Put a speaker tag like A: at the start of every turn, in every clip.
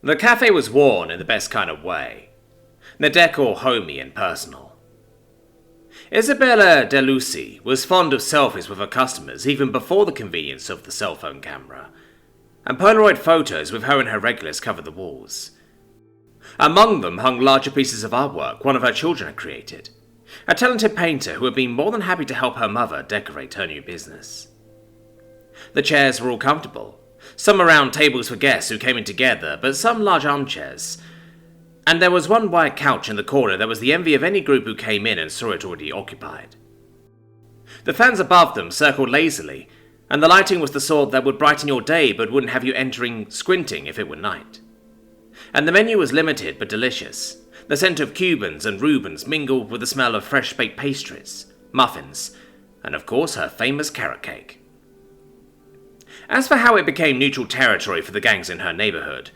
A: The cafe was worn in the best kind of way, the decor homey and personal. Isabella DeLucy was fond of selfies with her customers even before the convenience of the cell phone camera, and Polaroid photos with her and her regulars covered the walls. Among them hung larger pieces of artwork one of her children had created, a talented painter who had been more than happy to help her mother decorate her new business. The chairs were all comfortable, some around tables for guests who came in together, but some large armchairs, and there was one wide couch in the corner that was the envy of any group who came in and saw it already occupied. The fans above them circled lazily, and the lighting was the sort that would brighten your day but wouldn't have you squinting if it were night. And the menu was limited but delicious. The scent of Cubans and Reubens mingled with the smell of fresh-baked pastries, muffins, and of course her famous carrot cake. As for how it became neutral territory for the gangs in her neighborhood,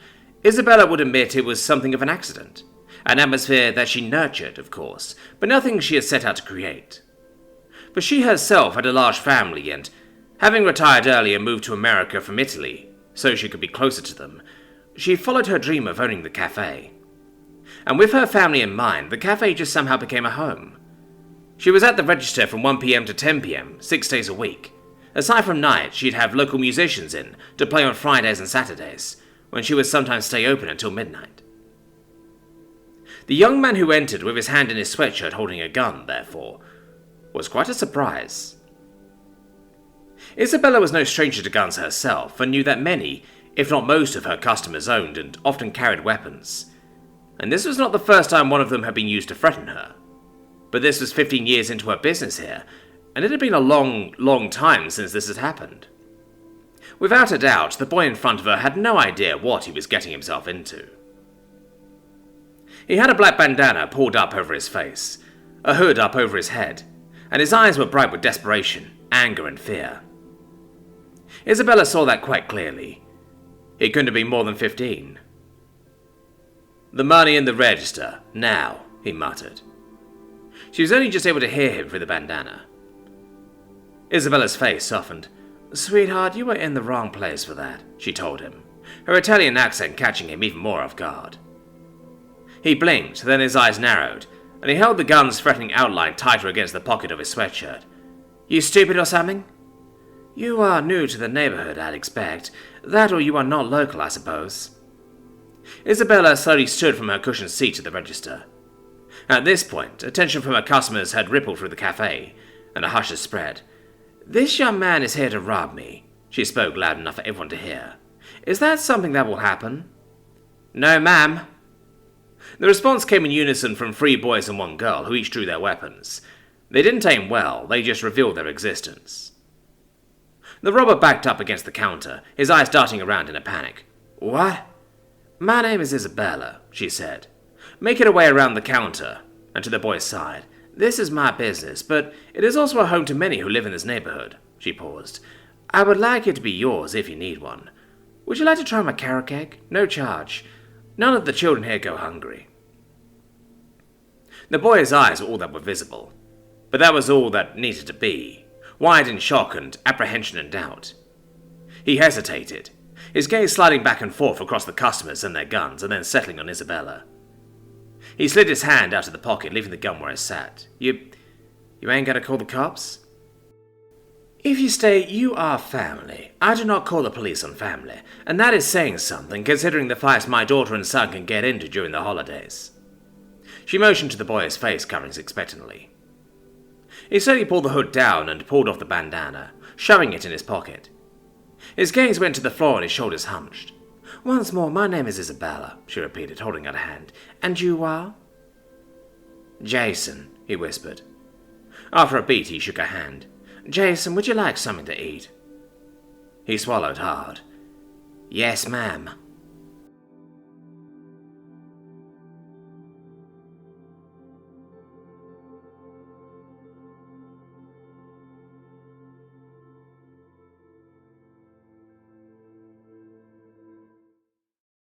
A: Isabella would admit it was something of an accident. An atmosphere that she nurtured, of course, but nothing she had set out to create. But she herself had a large family and, having retired early and moved to America from Italy, so she could be closer to them, she followed her dream of owning the cafe. And with her family in mind, the cafe just somehow became a home. She was at the register from 1 p.m. to 10 p.m., 6 days a week. Aside from nights, she'd have local musicians in to play on Fridays and Saturdays, when she would sometimes stay open until midnight. The young man who entered with his hand in his sweatshirt holding a gun, therefore, was quite a surprise. Isabella was no stranger to guns herself, and knew that many, if not most of her customers owned and often carried weapons, and this was not the first time one of them had been used to threaten her. But this was 15 years into her business here, and it had been a long time since this had happened. Without a doubt, the boy in front of her had no idea what he was getting himself into. He had a black bandana pulled up over his face, a hood up over his head, and his eyes were bright with desperation, anger and fear. Isabella saw that quite clearly. He couldn't have been more than 15. "The money in the register, now," he muttered. She was only just able to hear him through the bandana. Isabella's face softened. "Sweetheart, you were in the wrong place for that," she told him, her Italian accent catching him even more off guard. He blinked, then his eyes narrowed, and he held the gun's threatening outline tighter against the pocket of his sweatshirt. "You stupid or something? You are new to the neighborhood, I'd expect. That or you are not local, I suppose." Isabella slowly stood from her cushioned seat at the register. At this point, attention from her customers had rippled through the cafe, and a hush had spread. "This young man is here to rob me," she spoke loud enough for everyone to hear. "Is that something that will happen?" "No, ma'am." The response came in unison from 3 boys and 1 girl, who each drew their weapons. They didn't aim well, they just revealed their existence. The robber backed up against the counter, his eyes darting around in a panic. "What?" "My name is Isabella," she said, making her way around the counter and to the boy's side. "This is my business, but it is also a home to many who live in this neighborhood." She paused. "I would like it to be yours if you need one. Would you like to try my carrot cake? No charge. None of the children here go hungry." The boy's eyes were all that were visible, but that was all that needed to be, wide in shock and apprehension and doubt. He hesitated, his gaze sliding back and forth across the customers and their guns, and then settling on Isabella. He slid his hand out of the pocket, leaving the gun where it sat. You ain't gonna call the cops?" "If you stay, you are family. I do not call the police on family, and that is saying something, considering the fights my daughter and son can get into during the holidays." She motioned to the boy's face, covering expectantly. He slowly pulled the hood down and pulled off the bandana, showing it in his pocket. His gaze went to the floor and his shoulders hunched. "Once more, my name is Isabella," she repeated, holding out a hand. "And you are?" "Jason," he whispered. After a beat, he shook her hand. "Jason, would you like something to eat?" He swallowed hard. "Yes, ma'am."